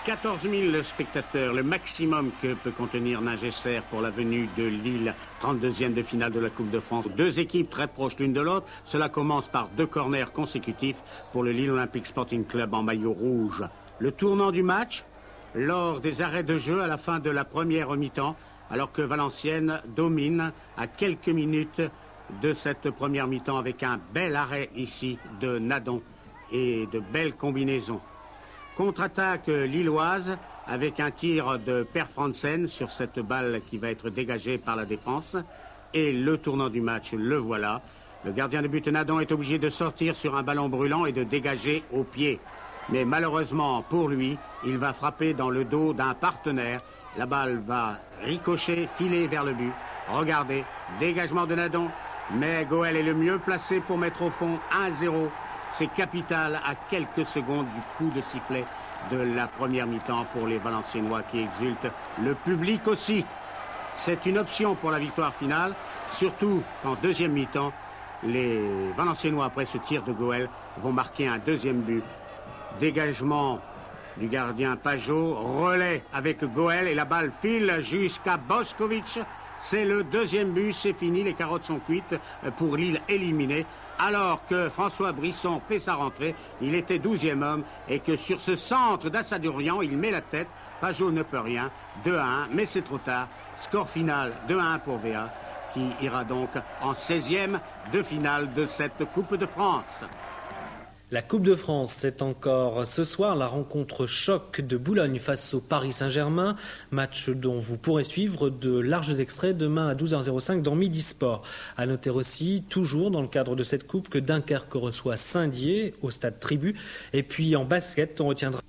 14 000 spectateurs, le maximum que peut contenir Nagesser pour la venue de Lille, 32e de finale de la Coupe de France. Deux équipes très proches l'une de l'autre. Cela commence par 2 corners consécutifs pour le Lille Olympique Sporting Club en maillot rouge. Le tournant du match, lors des arrêts de jeu à la fin de la première mi-temps, alors que Valenciennes domine à quelques minutes de cette première mi-temps avec un bel arrêt ici de Nadon et de belles combinaisons. Contre-attaque lilloise avec un tir de Per Fransen sur cette balle qui va être dégagée par la défense. Et le tournant du match, le voilà. Le gardien de but Nadon est obligé de sortir sur un ballon brûlant et de dégager au pied. Mais malheureusement pour lui, il va frapper dans le dos d'un partenaire. La balle va ricocher, filer vers le but. Regardez, dégagement de Nadon. Mais Goel est le mieux placé pour mettre au fond 1-0. C'est capital à quelques secondes du coup de sifflet de la première mi-temps pour les Valenciennois qui exultent. Le public aussi. C'est une option pour la victoire finale, surtout qu'en deuxième mi-temps, les Valenciennois, après ce tir de Goel, vont marquer un deuxième but. Dégagement du gardien Pajot, relais avec Goel et la balle file jusqu'à Bošković. C'est le deuxième but, c'est fini, les carottes sont cuites pour Lille éliminée. Alors que François Brisson fait sa rentrée, il était 12e homme et que sur ce centre d'Assadurian, il met la tête. Pajot ne peut rien, 2-1, mais c'est trop tard. Score final 2-1 pour VA, qui ira donc en 16e de finale de cette Coupe de France. La Coupe de France, c'est encore ce soir la rencontre choc de Boulogne face au Paris Saint-Germain. Match dont vous pourrez suivre de larges extraits demain à 12h05 dans Midi Sport. À noter aussi, toujours dans le cadre de cette coupe, que Dunkerque reçoit Saint-Dié au stade Tribu. Et puis en basket, on retiendra